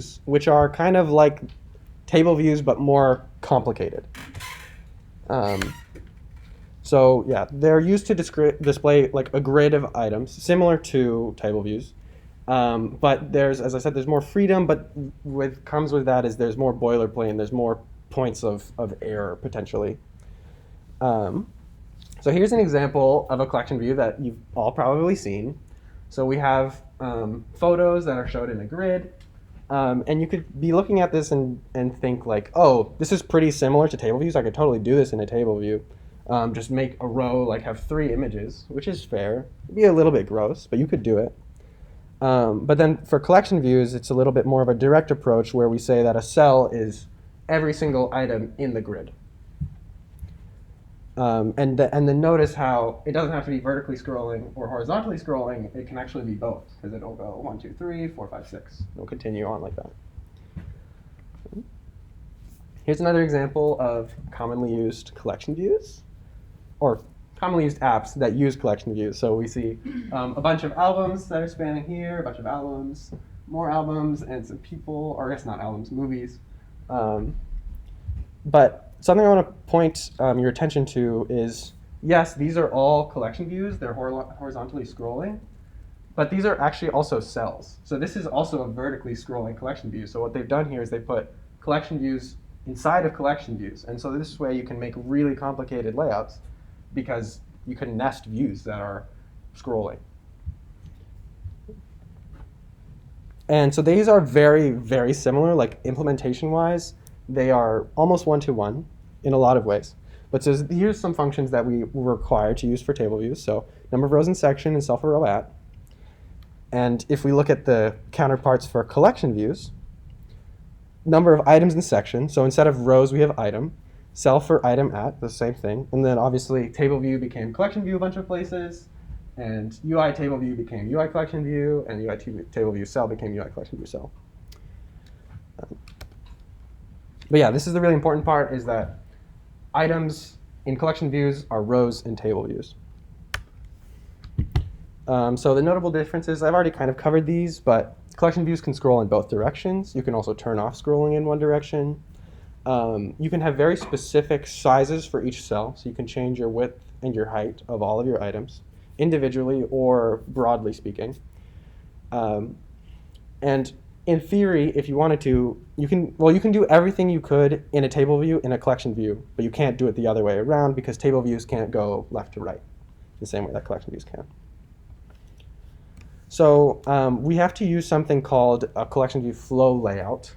views, which are kind of like table views but more complicated. So yeah, they're used to display like a grid of items, similar to table views. But there's, as I said, there's more freedom, but comes with that is there's more boilerplate and there's more points of error potentially. So here's an example of a collection view that you've all probably seen. So we have photos that are showed in a grid. And you could be looking at this and think like, oh, this is pretty similar to table views. I could totally do this in a table view. Just make a row, like have 3 images, which is fair. It'd be a little bit gross, but you could do it. But then for collection views, it's a little bit more of a direct approach where we say that a cell is every single item in the grid. And then notice how it doesn't have to be vertically scrolling or horizontally scrolling. It can actually be both, because it'll go 1, 2, 3, 4, 5, 6. It'll continue on like that. Here's another example of commonly used collection views, or commonly used apps that use collection views. So we see a bunch of albums that are spanning here, a bunch of albums, more albums, and some people, or I guess not albums, movies. But something I want to point your attention to is, yes, these are all collection views. They're horizontally scrolling, but these are actually also cells. So this is also a vertically scrolling collection view. So what they've done here is they put collection views inside of collection views. And so this way you can make really complicated layouts because you can nest views that are scrolling. And so these are very, very similar, like implementation-wise. They are almost one-to-one in a lot of ways. But so here's some functions that we were required to use for table views. So number of rows in section and self a row at. And if we look at the counterparts for collection views, number of items in section. So instead of rows, we have item. Self for item at, the same thing. And then obviously table view became collection view a bunch of places. And UI table view became UI collection view. And UI table view cell became UI collection view cell. But yeah, this is the really important part, is that items in collection views are rows in table views. So the notable differences, I've already kind of covered these, but collection views can scroll in both directions. You can also turn off scrolling in one direction. You can have very specific sizes for each cell, so you can change your width and your height of all of your items, individually or broadly speaking. And in theory, if you wanted to, you can do everything you could in a table view in a collection view, but you can't do it the other way around because table views can't go left to right the same way that collection views can. So we have to use something called a collection view flow layout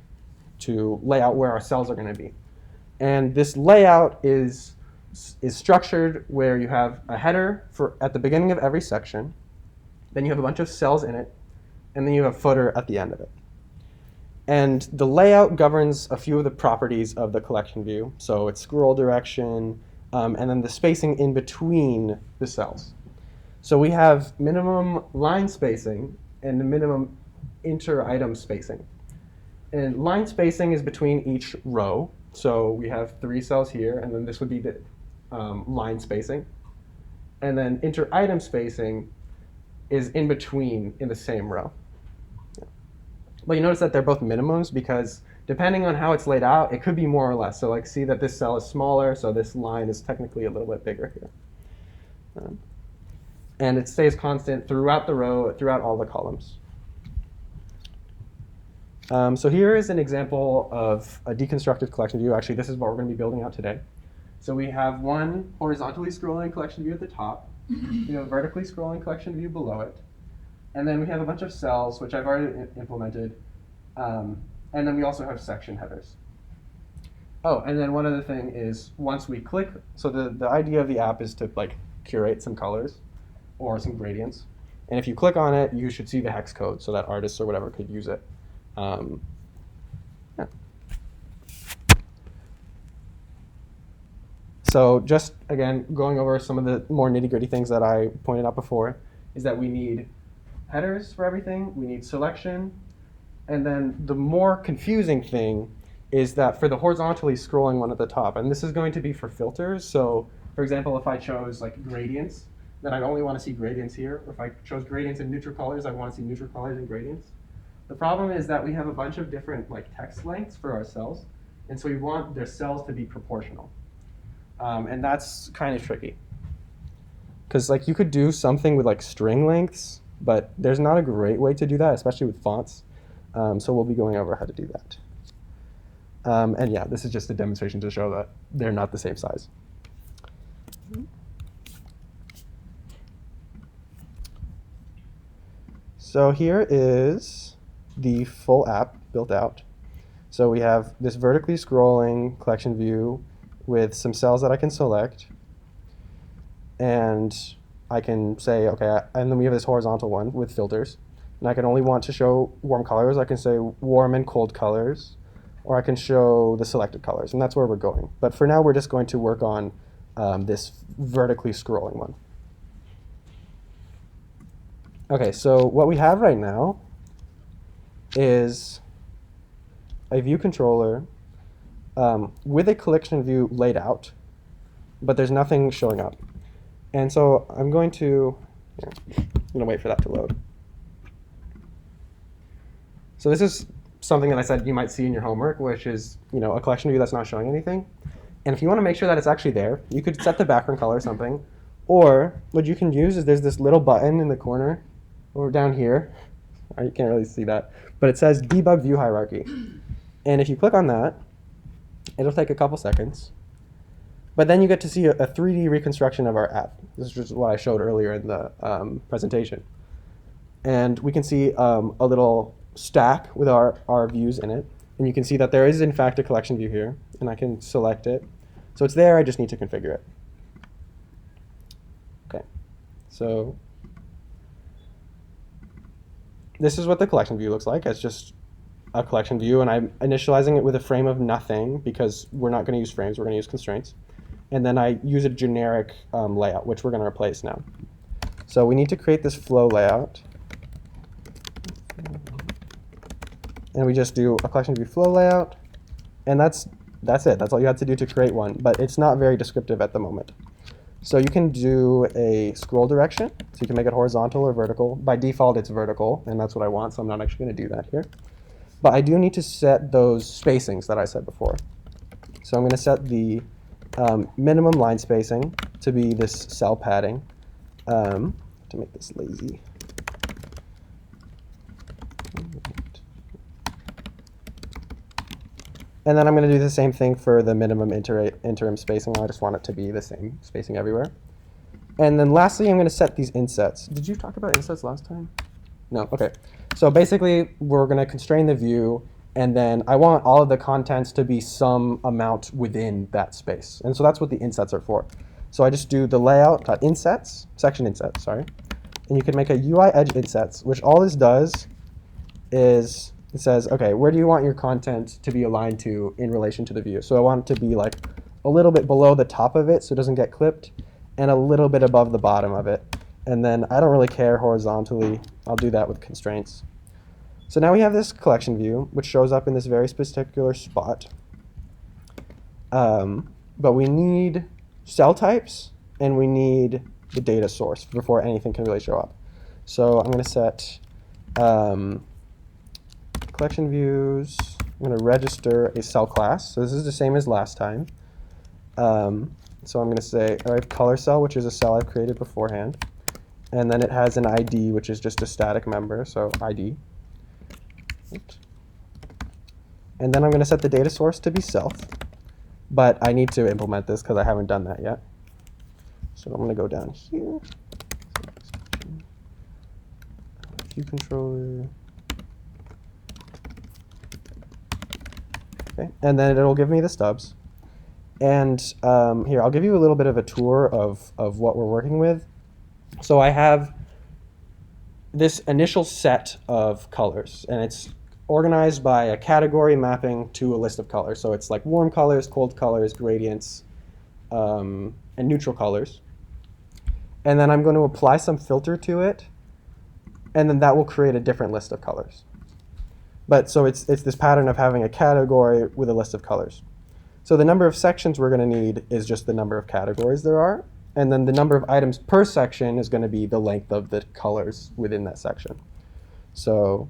to lay out where our cells are going to be. And this layout is structured where you have a header at the beginning of every section, then you have a bunch of cells in it, and then you have a footer at the end of it. And the layout governs a few of the properties of the collection view. So it's scroll direction, and then the spacing in between the cells. So we have minimum line spacing and the minimum inter-item spacing. And line spacing is between each row. So we have 3 cells here, and then this would be the line spacing. And then inter-item spacing is in between in the same row. But you notice that they're both minimums because depending on how it's laid out, it could be more or less. So like see that this cell is smaller, so this line is technically a little bit bigger here. And it stays constant throughout the row, throughout all the columns. So here is an example of a deconstructed collection view. Actually, this is what we're going to be building out today. So we have one horizontally scrolling collection view at the top. We have a vertically scrolling collection view below it. And then we have a bunch of cells, which I've already implemented. And then we also have section headers. Oh, and then one other thing is once we click, so the idea of the app is to like curate some colors or some gradients. And if you click on it, you should see the hex code so that artists or whatever could use it. Yeah. So just, again, going over some of the more nitty-gritty things that I pointed out before is that we need headers for everything, we need selection, and then the more confusing thing is that for the horizontally scrolling one at the top, and this is going to be for filters, so for example, if I chose like gradients, then I'd only want to see gradients here. Or if I chose gradients in neutral colors, I want to see neutral colors and gradients. The problem is that we have a bunch of different like text lengths for our cells, and so we want their cells to be proportional. And that's kind of tricky. Because like you could do something with like string lengths, but there's not a great way to do that, especially with fonts. So we'll be going over how to do that. And yeah, this is just a demonstration to show that they're not the same size. So here is the full app built out. So we have this vertically scrolling collection view with some cells that I can select. And I can say, okay, and then we have this horizontal one with filters. And I can only want to show warm colors. I can say warm and cold colors, or I can show the selected colors, and that's where we're going. But for now, we're just going to work on this vertically scrolling one. Okay, so what we have right now is a view controller with a collection view laid out, but there's nothing showing up. And so I'm going to wait for that to load. So this is something that I said you might see in your homework, which is a collection view that's not showing anything. And if you want to make sure that it's actually there, you could set the background color or something. Or what you can use is there's this little button in the corner or down here. You can't really see that, but it says Debug View Hierarchy. And if you click on that, it'll take a couple seconds. But then you get to see a 3D reconstruction of our app. This is just what I showed earlier in the presentation. And we can see a little stack with our views in it. And you can see that there is, in fact, a collection view here. And I can select it. So it's there. I just need to configure it. OK. So this is what the collection view looks like. It's just a collection view. And I'm initializing it with a frame of nothing, because we're not going to use frames. We're going to use constraints. And then I use a generic layout, which we're going to replace now. So we need to create this flow layout. And we just do a collection view flow layout. And that's it. That's all you have to do to create one. But it's not very descriptive at the moment. So you can do a scroll direction. So you can make it horizontal or vertical. By default, it's vertical. And that's what I want. So I'm not actually going to do that here. But I do need to set those spacings that I said before. So I'm going to set the minimum line spacing to be this cell padding, to make this lazy. And then I'm going to do the same thing for the minimum interim spacing. I just want it to be the same spacing everywhere. And then lastly, I'm going to set these insets. Did you talk about insets last time? No? OK. So basically, we're going to constrain the view. And then I want all of the contents to be some amount within that space. And so that's what the insets are for. So I just do the layout.insets, section insets, sorry. And you can make a UI edge insets, which all this does is it says, OK, where do you want your content to be aligned to in relation to the view? So I want it to be like a little bit below the top of it so it doesn't get clipped, and a little bit above the bottom of it. And then I don't really care horizontally. I'll do that with constraints. So now we have this collection view, which shows up in this very particular spot. But we need cell types, and we need the data source before anything can really show up. So I'm going to set collection views. I'm going to register a cell class. So this is the same as last time. So I'm going to say, I have color cell, which is a cell I've created beforehand. And then it has an ID, which is just a static member, so ID. And then I'm going to set the data source to be self. But I need to implement this because I haven't done that yet. So I'm going to go down here. View controller. Okay, and then it'll give me the stubs. And here, I'll give you a little bit of a tour of what we're working with. So I have this initial set of colors, and it's organized by a category mapping to a list of colors. So it's like warm colors, cold colors, gradients, and neutral colors. And then I'm going to apply some filter to it, and then that will create a different list of colors. But so it's this pattern of having a category with a list of colors. So the number of sections we're going to need is just the number of categories there are. And then the number of items per section is going to be the length of the colors within that section. So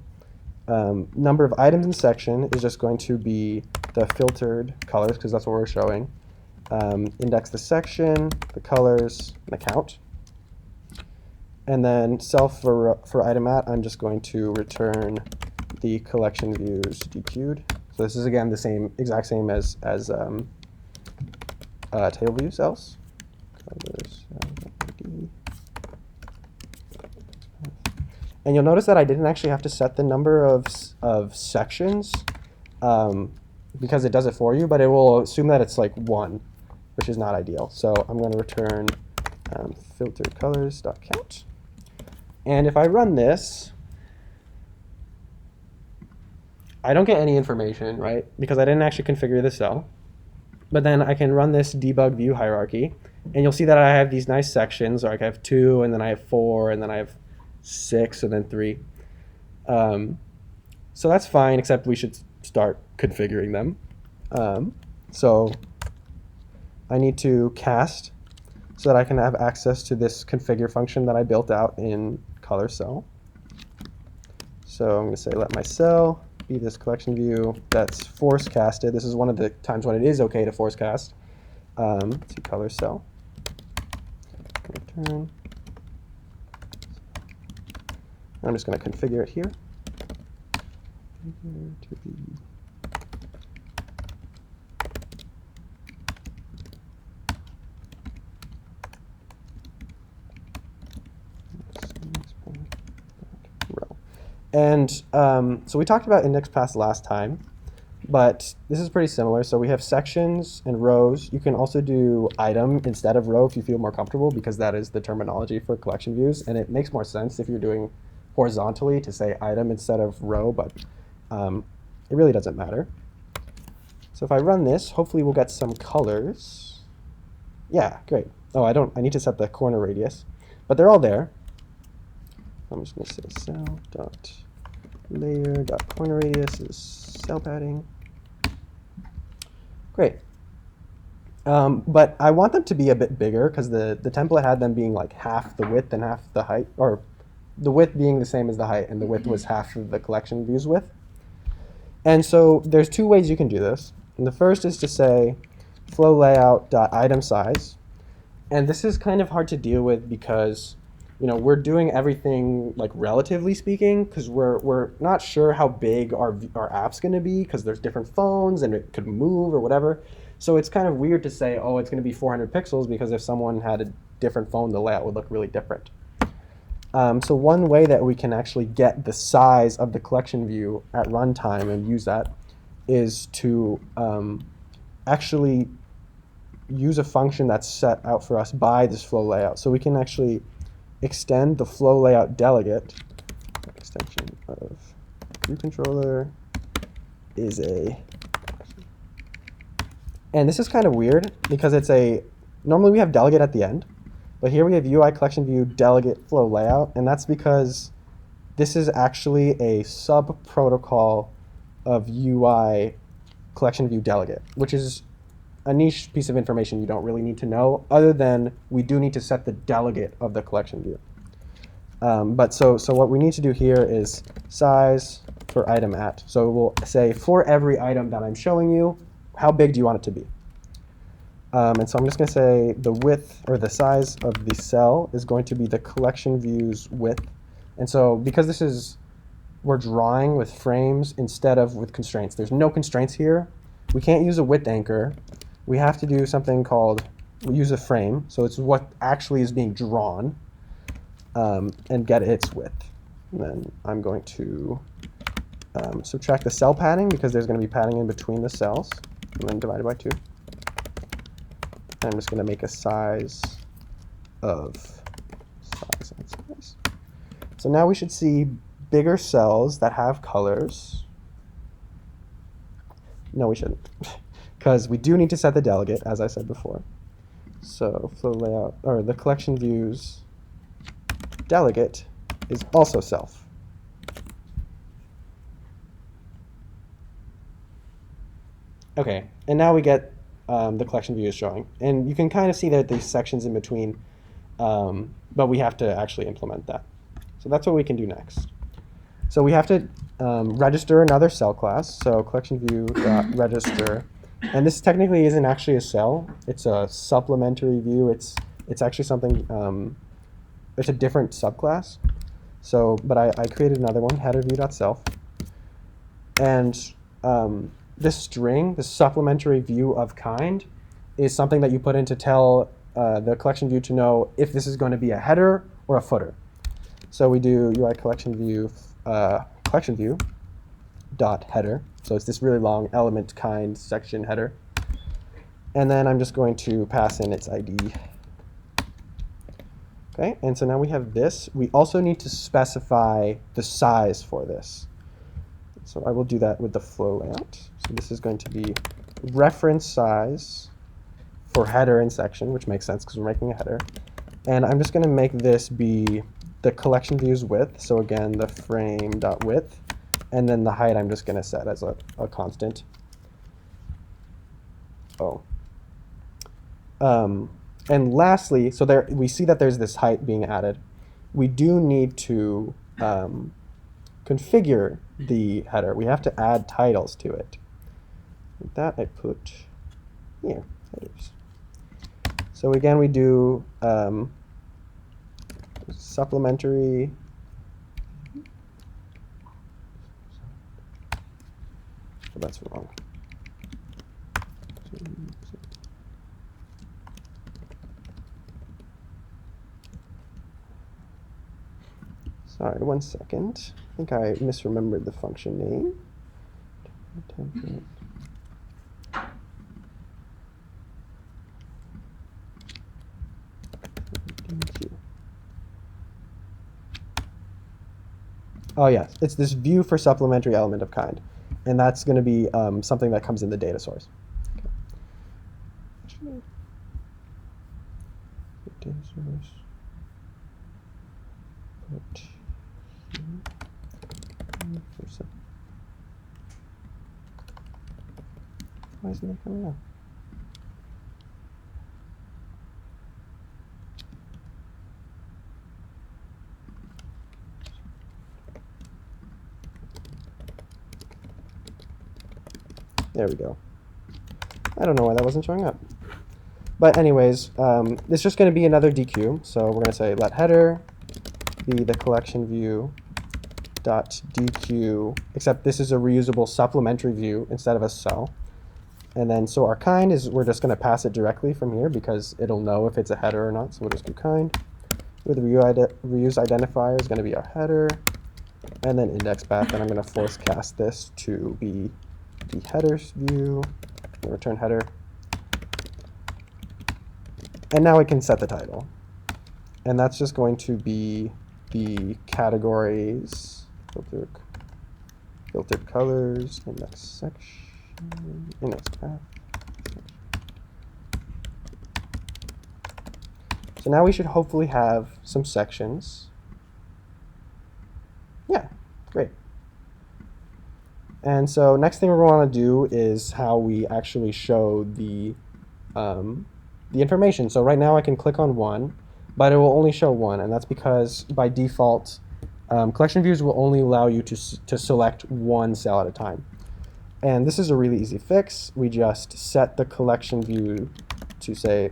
number of items in section is just going to be the filtered colors, because that's what we're showing. Index the section, the colors, and the count. And then self for item at, I'm just going to return the collection views dequeued. So this is again the exact same as table view cells. Colors, and you'll notice that I didn't actually have to set the number of sections because it does it for you, but it will assume that it's like 1, which is not ideal. So I'm going to return filtered colors.count. And if I run this, I don't get any information, right? Because I didn't actually configure the cell. But then I can run this debug view hierarchy, and you'll see that I have these nice sections. Like I have 2, and then I have 4, and then I have 6, and then 3. So that's fine, except we should start configuring them. So I need to cast so that I can have access to this configure function that I built out in color cell. So I'm going to say let my cell be this collection view that's force casted. This is one of the times when it is okay to force cast to color cell. Return. I'm just going to configure it here. Configure to be row. And so we talked about index paths last time, but this is pretty similar. So we have sections and rows. You can also do item instead of row if you feel more comfortable, because that is the terminology for collection views, and it makes more sense if you're doing horizontally to say item instead of row, but it really doesn't matter. So if I run this, hopefully we'll get some colors. Yeah, great. Oh, I need to set the corner radius, but they're all there. I'm just going to say cell dot layer dot corner radius is cell padding. Great. But I want them to be a bit bigger, because the template had them being like half the width and half the height, or the width being the same as the height, and the width was half of the collection views width. And so there's 2 ways you can do this. And the first is to say flow layout dot item size. And this is kind of hard to deal with because we're doing everything like relatively speaking, because we're not sure how big our app's going to be, because there's different phones and it could move or whatever. So it's kind of weird to say, oh, it's going to be 400 pixels, because if someone had a different phone, the layout would look really different. So one way that we can actually get the size of the collection view at runtime and use that is to actually use a function that's set out for us by this flow layout. So we can actually extend the flow layout delegate. Extension of view controller is and this is kind of weird because normally we have delegate at the end, but here we have UI collection view delegate flow layout, and that's because this is actually a sub protocol of UI collection view delegate, which is a niche piece of information you don't really need to know, other than we do need to set the delegate of the collection view. So what we need to do here is size for item at. So we'll say for every item that I'm showing you, how big do you want it to be? And so I'm just going to say the width, or the size of the cell, is going to be the collection view's width. And so because we're drawing with frames instead of with constraints. There's no constraints here. We can't use a width anchor. We have to do something called, we use a frame. So it's what actually is being drawn, and get its width. And then I'm going to subtract the cell padding, because there's going to be padding in between the cells, and then divide it by 2. I'm just going to make a size of size and size. So now we should see bigger cells that have colors. No, we shouldn't, because we do need to set the delegate, as I said before. So flow layout, or the collection views delegate, is also self. Okay, and now we get the collection view is showing. And you can kind of see that there's sections in between, but we have to actually implement that. So that's what we can do next. So we have to register another cell class. So collectionView.register, and this technically isn't actually a cell. It's a supplementary view. It's actually something. It's a different subclass. So, but I created another one, headerView.self, and this string, this supplementary view of kind, is something that you put in to tell the collection view to know if this is going to be a header or a footer. So we do UICollectionView collection view dot header. So it's this really long element kind section header. And then I'm just going to pass in its ID. Okay, and so now we have this. We also need to specify the size for this. So I will do that with the flow layout. So this is going to be reference size for header and section, which makes sense because we're making a header. And I'm just going to make this be the collection view's width. So again, the frame.width. And then the height I'm just going to set as a constant. And lastly, so there we see that there's this height being added. We do need to configure the header. We have to add titles to it. With that, I put here, headers. So again, we do supplementary. So that's wrong. Sorry, 1 second. I think I misremembered the function name. Oh yes, it's this view for supplementary element of kind. And that's going to be something that comes in the data source. Okay. Data source. Why isn't it coming up? There we go. I don't know why that wasn't showing up. But anyways, it's just going to be another DQ. So we're going to say let header be the collection view dot DQ, except this is a reusable supplementary view instead of a cell. And then so our kind is, we're just going to pass it directly from here because it'll know if it's a header or not. So we'll just do kind. With the reuse identifier is going to be our header, and then index path. And I'm going to force cast this to be the headers view, return header. And now we can set the title. And that's just going to be the categories, filtered colors, index section, index path. So now we should hopefully have some sections. Yeah, great. And so next thing we're going to do is how we actually show the information. So right now I can click on one, but it will only show one, and that's because by default, collection views will only allow you to select one cell at a time. And this is a really easy fix. We just set the collection view to say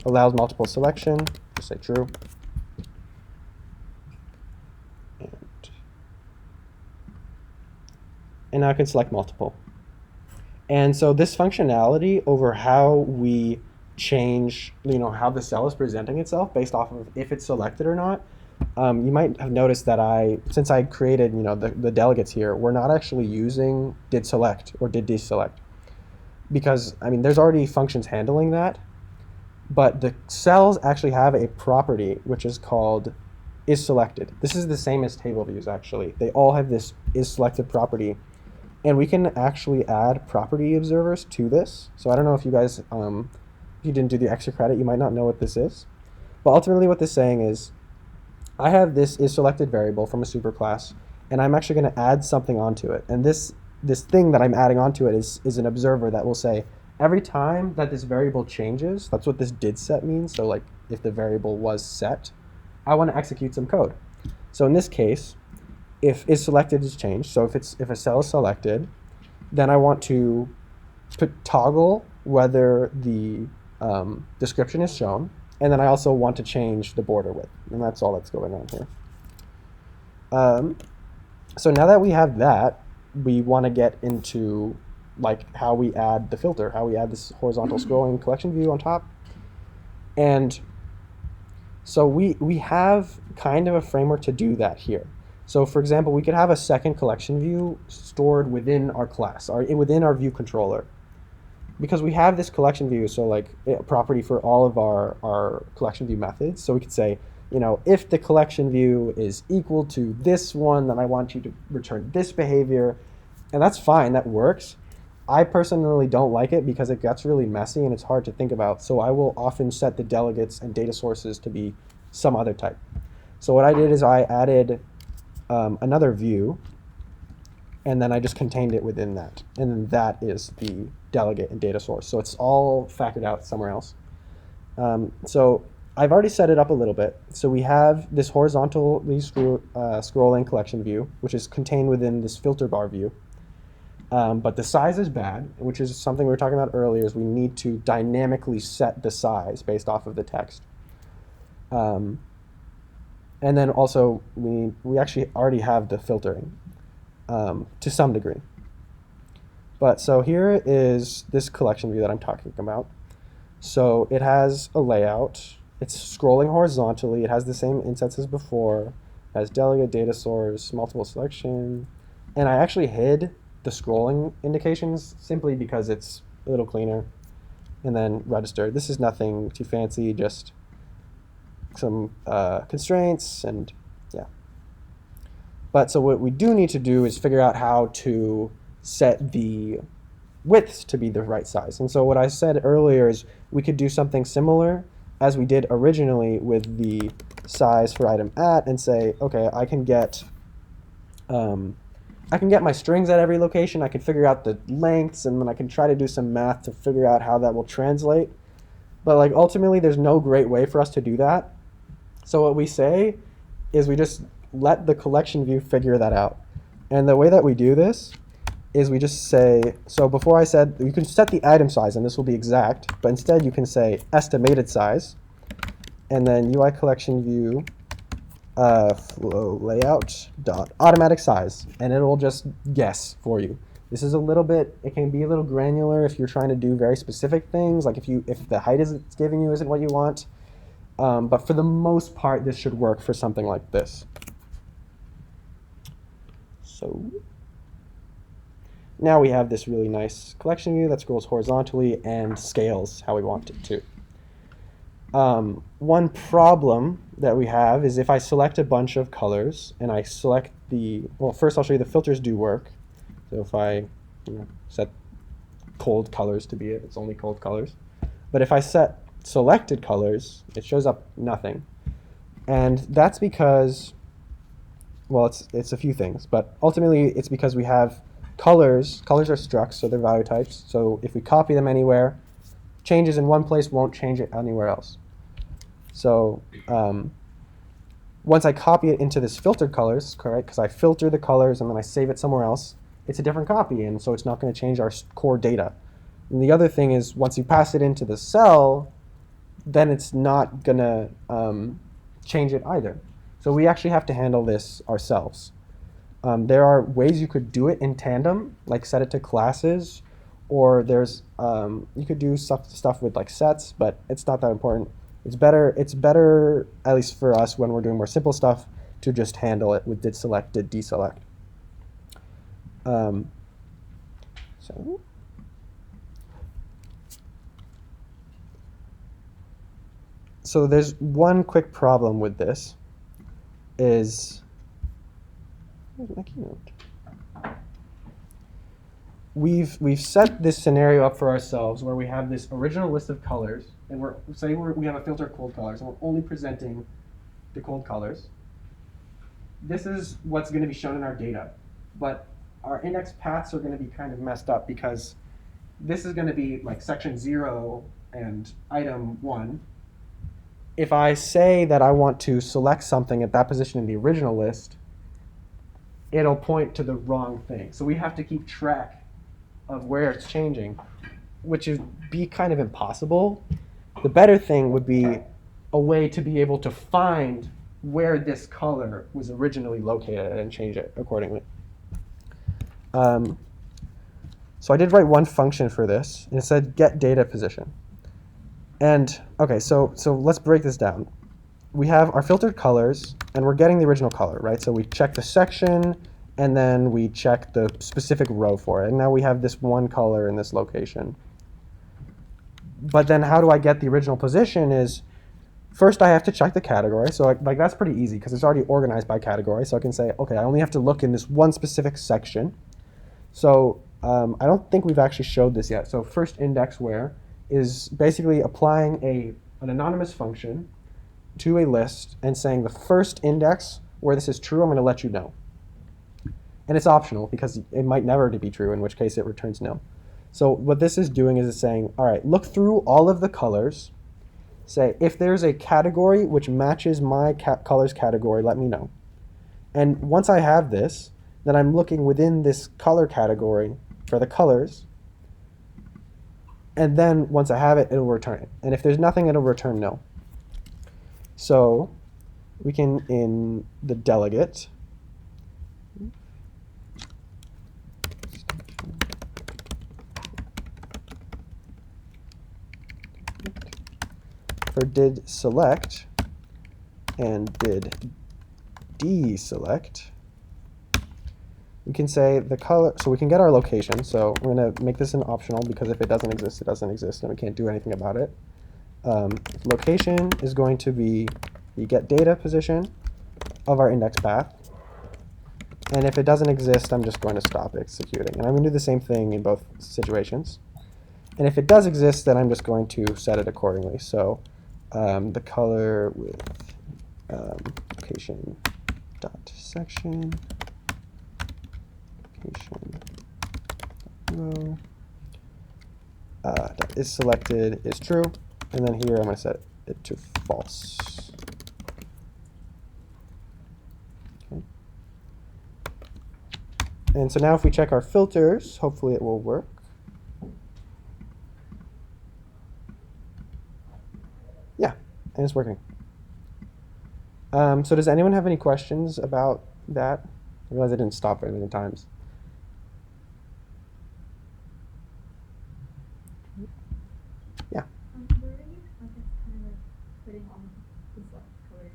allows multiple selection, just say true. And now I can select multiple. And so this functionality over how we change, how the cell is presenting itself based off of if it's selected or not, you might have noticed that since I created, the delegates here, we're not actually using did select or did deselect, because there's already functions handling that, but the cells actually have a property which is called is selected. This is the same as table views actually. They all have this is selected property. And we can actually add property observers to this. So I don't know if you guys, if you didn't do the extra credit, you might not know what this is. But ultimately what this is saying is, I have this isSelected variable from a superclass, and I'm actually going to add something onto it. And this thing that I'm adding onto it is an observer that will say, every time that this variable changes, that's what this did set means. So like if the variable was set, I want to execute some code. So in this case, if is selected is changed. So if a cell is selected, then I want to toggle whether the description is shown, and then I also want to change the border width, and that's all that's going on here. So now that we have that, we want to get into like how we add the filter, how we add this horizontal scrolling collection view on top. And so we have kind of a framework to do that here. So for example, we could have a second collection view stored within our class, or within our view controller. Because we have this collection view, so like a property for all of our collection view methods. So we could say, you know, if the collection view is equal to this one, then I want you to return this behavior. And that's fine, that works. I personally don't like it because it gets really messy and it's hard to think about. So I will often set the delegates and data sources to be some other type. So what I did is I added another view, and then I just contained it within that. And then that is the delegate and data source. So it's all factored out somewhere else. So I've already set it up a little bit. So we have this horizontally scrolling collection view, which is contained within this filter bar view. But the size is bad, which is something we were talking about earlier, is we need to dynamically set the size based off of the text. And then also we actually already have the filtering to some degree. But so here is this collection view that I'm talking about. So it has a layout. It's scrolling horizontally. It has the same insets as before. It has delegate, data source, multiple selection. And I actually hid the scrolling indications simply because it's a little cleaner. And then register. This is nothing too fancy, just some constraints and yeah. But so what we do need to do is figure out how to set the widths to be the right size. And so what I said earlier is we could do something similar as we did originally with the size for item at and say, okay, I can get my strings at every location. I can figure out the lengths, and then I can try to do some math to figure out how that will translate. But like ultimately, there's no great way for us to do that. So what we say is we just let the collection view figure that out. And the way that we do this is we just say, so before I said you can set the item size and this will be exact, but instead you can say estimated size, and then UICollectionView flow layout dot automatic size, and it will just guess for you. This is a little bit, it can be a little granular if you're trying to do very specific things, like if the height it's giving you isn't what you want. But for the most part, this should work for something like this. So now we have this really nice collection view that scrolls horizontally and scales how we want it to. One problem that we have is if I select a bunch of colors and I select well, first I'll show you the filters do work. So if I set cold colors to be it's only cold colors. But if I set selected colors, it shows up nothing. And that's because, well, it's a few things, but ultimately it's because we have colors. Colors are structs, so they're value types. So if we copy them anywhere, changes in one place won't change it anywhere else. So once I copy it into this filtered colors, correct, because I filter the colors and then I save it somewhere else, it's a different copy, and so it's not going to change our core data. And the other thing is once you pass it into the cell, then it's not going to change it either. So we actually have to handle this ourselves. There are ways you could do it in tandem, like set it to classes, or there's you could do stuff with like sets, but it's not that important. It's better, at least for us when we're doing more simple stuff, to just handle it with did select, did deselect. So there's one quick problem with this is, where's my keynote? We've set this scenario up for ourselves where we have this original list of colors, and we have a filter of cold colors, and we're only presenting the cold colors. This is what's going to be shown in our data, but our index paths are going to be kind of messed up because this is going to be like section 0 and item 1. If I say that I want to select something at that position in the original list, it'll point to the wrong thing. So we have to keep track of where it's changing, which would be kind of impossible. The better thing would be a way to be able to find where this color was originally located and change it accordingly. So I did write one function for this, and it said get data position. And okay, so let's break this down. We have our filtered colors, and we're getting the original color, right? So we check the section, and then we check the specific row for it. And now we have this one color in this location. But then how do I get the original position is, first I have to check the category. So like that's pretty easy because it's already organized by category. So I can say, okay, I only have to look in this one specific section. So I don't think we've actually showed this yet. So first index where is basically applying an anonymous function to a list and saying the first index where this is true, I'm going to let you know. And it's optional because it might never be true, in which case it returns nil. So what this is doing is it's saying, all right, look through all of the colors. Say, if there's a category which matches my colors category, let me know. And once I have this, then I'm looking within this color category for the colors. And then once I have it, it'll return it. And if there's nothing, it'll return nil. So we can, in the delegate, for did select and did deselect, we can say the color, so we can get our location. So we're going to make this an optional because if it doesn't exist, it doesn't exist, and we can't do anything about it. Location is going to be the get data position of our index path. And if it doesn't exist, I'm just going to stop executing. And I'm going to do the same thing in both situations. And if it does exist, then I'm just going to set it accordingly. So the color with location dot section location row dot is selected is true. And then here I'm going to set it to false. Okay. And so now if we check our filters, hopefully it will work. Yeah, and it's working. So does anyone have any questions about that? I realize I didn't stop very many times. Yeah. Where are you kind of putting all the select colors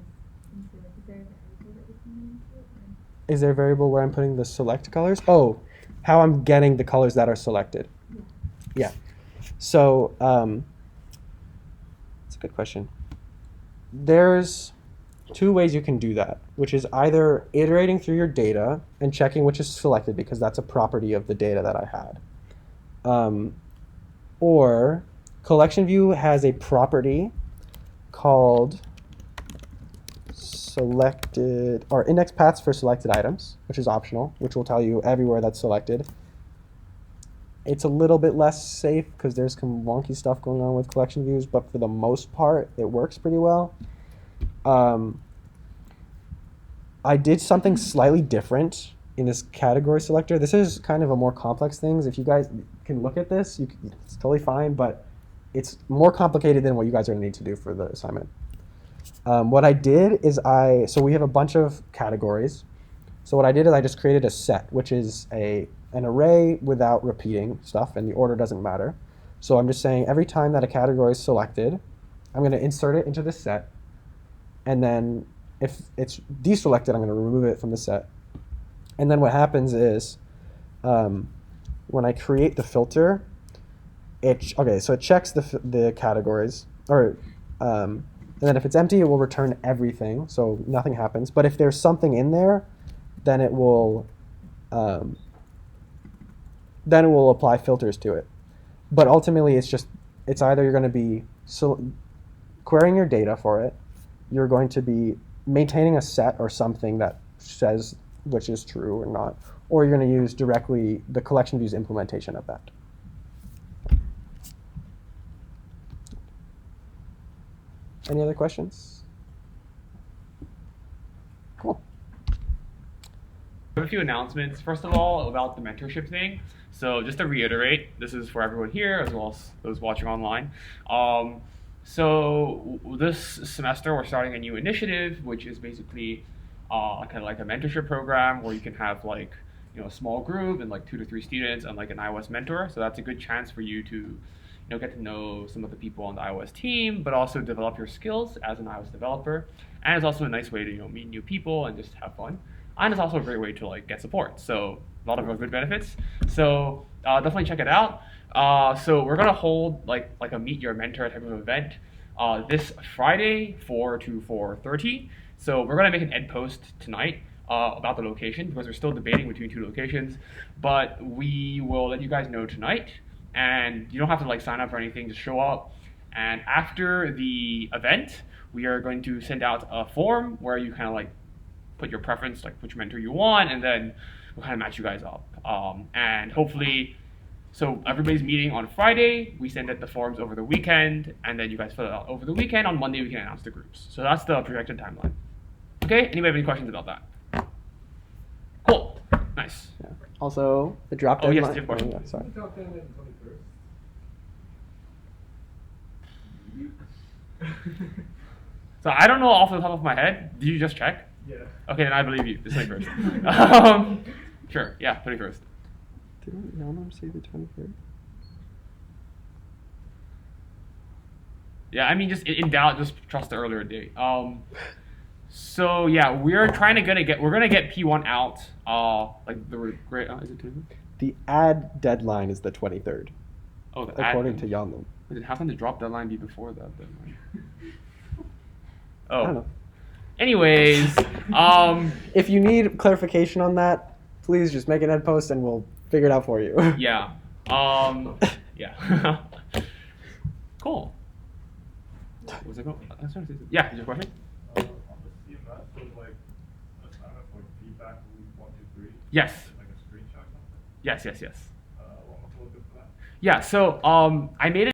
into it? Is there a variable that you're putting into it? Or? Is there a variable where I'm putting the select colors? Oh, how I'm getting the colors that are selected. Yeah. So that's a good question. There's two ways you can do that, which is either iterating through your data and checking which is selected because that's a property of the data that I had. Or CollectionView has a property called selected, or index paths for selected items, which is optional, which will tell you everywhere that's selected. It's a little bit less safe because there's some wonky stuff going on with CollectionViews, but for the most part, it works pretty well. I did something slightly different in this category selector. This is kind of a more complex thing. If you guys can look at this, it's totally fine, but it's more complicated than what you guys are going to need to do for the assignment. What I did is so we have a bunch of categories. So what I did is I just created a set, which is an array without repeating stuff, and the order doesn't matter. So I'm just saying every time that a category is selected, I'm going to insert it into the set. And then if it's deselected, I'm going to remove it from the set. And then what happens is when I create the filter, it checks the categories, and then if it's empty, it will return everything, so nothing happens. But if there's something in there, then it will apply filters to it. But ultimately, it's either you're going to be querying your data for it, you're going to be maintaining a set or something that says which is true or not, or you're going to use directly the CollectionViews implementation of that. Any other questions? Cool. have a few announcements. First of all, about the mentorship thing. So just to reiterate, this is for everyone here as well as those watching online. So this semester we're starting a new initiative, which is basically kind of like a mentorship program where you can have like a small group and like 2 to 3 students and like an iOS mentor. So that's a good chance for you to get to know some of the people on the iOS team, but also develop your skills as an iOS developer. And it's also a nice way to meet new people and just have fun. And it's also a great way to like get support. So a lot of good benefits. So definitely check it out. So we're gonna hold like a meet your mentor type of event this Friday, 4 to 4:30. So we're gonna make an ed post tonight about the location because we're still debating between 2 locations. But we will let you guys know tonight, and you don't have to like sign up for anything. Just show up. And after the event, we are going to send out a form where you kind of like put your preference, like which mentor you want, and then we'll kind of match you guys up. And hopefully, so everybody's meeting on Friday. We send out the forms over the weekend, and then you guys fill it out over the weekend. On Monday, we can announce the groups. So that's the projected timeline. Okay, anybody have any questions about that? Cool, nice. Yeah. Also, the drop Oh, deadline. yes, you have a question. Yeah, sorry. So I don't know off the top of my head. Did you just check? Yeah. Okay, then I believe you. The 21st. Sure, yeah, 21st. Didn't Yalnam say the 23rd? Yeah, I mean, just in doubt, just trust the earlier date. So yeah, we're trying to we're gonna get P1 out. Like the great. Is it 23rd? The ad deadline is the 23rd, Oh, the according to Yalnam. Wait, how can the drop deadline be before that deadline? I don't Oh. know. Anyways, If you need clarification on that, please just make an ed post and we'll figure it out for you. yeah, yeah. Cool. What was it called? I was trying to say something. Yeah, is your question? On the CMS, there's like a sign up for feedback loop 1, 2, 3. Yes. Like a screenshot or something. Yes. What am I looking for that? Yeah. So I made it.